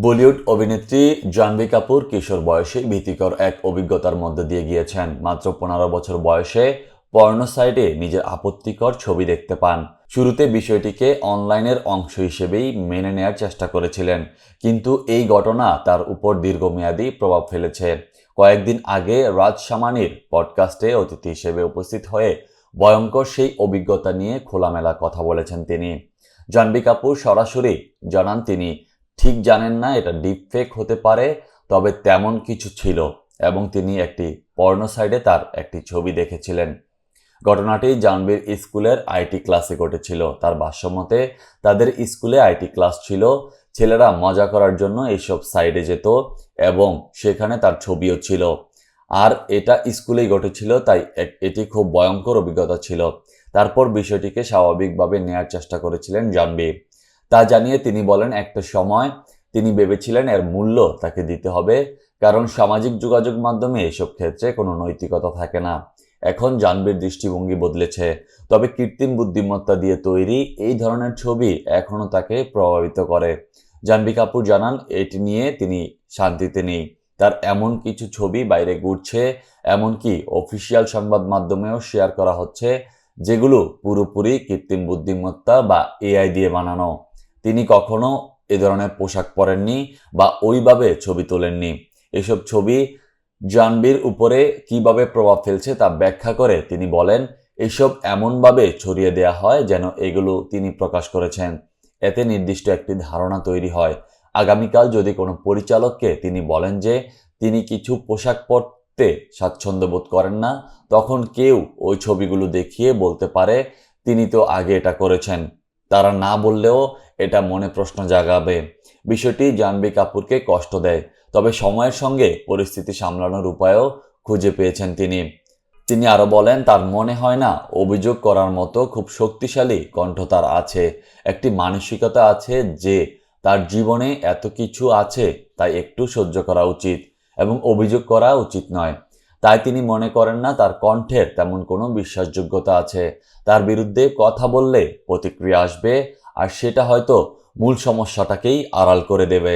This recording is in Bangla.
বলিউড অভিনেত্রী জাহ্নবী কাপুর কিশোর বয়সে ভীতিকর এক অভিজ্ঞতার মধ্যে দিয়ে গিয়েছেন। মাত্র 15 বছর বয়সে পর্নো সাইটে নিজের আপত্তিকর ছবি দেখতে পান। শুরুতে বিষয়টিকে অনলাইনের অংশ হিসেবেই মেনে নেয়ার চেষ্টা করেছিলেন, কিন্তু এই ঘটনা তার উপর দীর্ঘমেয়াদী প্রভাব ফেলেছে। কয়েকদিন আগে রাজ শামানির পডকাস্টে অতিথি হিসেবে উপস্থিত হয়ে ভয়ঙ্কর সেই অভিজ্ঞতা নিয়ে খোলামেলা কথা বলেছেন তিনি। জাহ্নবী কাপুর সরাসরি জানান তিনি ঠিক জানেন না এটা ডিপফেক হতে পারে, তবে তেমন কিছু ছিল এবং তিনি একটি পর্নো সাইটে তার একটি ছবি দেখেছিলেন। ঘটনাটি জাহ্নবীর স্কুলের আইটি ক্লাসে ঘটেছিল। তার ভাষ্যমতে তাদের স্কুলে আইটি ক্লাস ছিল, ছেলেরা মজা করার জন্য এইসব সাইডে যেত এবং সেখানে তার ছবিও ছিল। আর এটা স্কুলেই ঘটেছিল, তাই এটি খুব ভয়ঙ্কর অভিজ্ঞতা ছিল। তারপর বিষয়টিকে স্বাভাবিকভাবে নেয়ার চেষ্টা করেছিলেন জাহ্নবী। তা জানিয়ে তিনি বলেন, একটা সময় তিনি ভেবেছিলেন এর মূল্য তাকে দিতে হবে, কারণ সামাজিক যোগাযোগ মাধ্যমে এসব ক্ষেত্রে কোনো নৈতিকতা থাকে না। এখন জাহ্নবীর দৃষ্টিভঙ্গি বদলেছে, তবে কৃত্রিম বুদ্ধিমত্তা দিয়ে তৈরি এই ধরনের ছবি এখনও তাকে প্রভাবিত করে। জাহ্নবী কাপুর জানান, এটি নিয়ে তিনি শান্তিতে নেই। তার এমন কিছু ছবি বাইরে ঘুরছে, এমনকি অফিসিয়াল সংবাদ মাধ্যমেও শেয়ার করা হচ্ছে, যেগুলো পুরোপুরি কৃত্রিম বুদ্ধিমত্তা বা এআই দিয়ে বানানো। তিনি কখনো এ ধরনের পোশাক পরেননি বা ওইভাবে ছবি তোলেননি। এসব ছবি জাহ্নবীর উপরে কিভাবে প্রভাব ফেলছে তা ব্যাখ্যা করে তিনি বলেন, এসব এমনভাবে ছড়িয়ে দেয়া হয় যেন এগুলো তিনি প্রকাশ করেছেন। এতে নির্দিষ্ট একটি ধারণা তৈরি হয়। আগামীকাল যদি কোনো পরিচালককে তিনি বলেন যে তিনি কিছু পোশাক পরতে স্বাচ্ছন্দ্য বোধ করেন না, তখন কেউ ওই ছবিগুলো দেখিয়ে বলতে পারে তিনি তো আগে এটা করেছেন। তারা না বললেও এটা মনে প্রশ্ন জাগাবে। বিষয়টি জাহ্নবী কাপুরকে কষ্ট দেয়, তবে সময়ের সঙ্গে পরিস্থিতি সামলানোর উপায়ও খুঁজে পেয়েছেন তিনি। তিনি আরও বলেন, তার মনে হয় না অভিযোগ করার মতো খুব শক্তিশালী কণ্ঠ তার আছে। একটি মানসিকতা আছে যে তার জীবনে এত কিছু আছে, তাই একটু সহ্য করা উচিত এবং অভিযোগ করা উচিত নয়। তাই তিনি মনে করেন না তার কণ্ঠের তেমন কোনো বিশ্বাসযোগ্যতা আছে। তার বিরুদ্ধে কথা বললে প্রতিক্রিয়া আসবে, আর সেটা হয়তো মূল সমস্যাটাকেই আড়াল করে দেবে।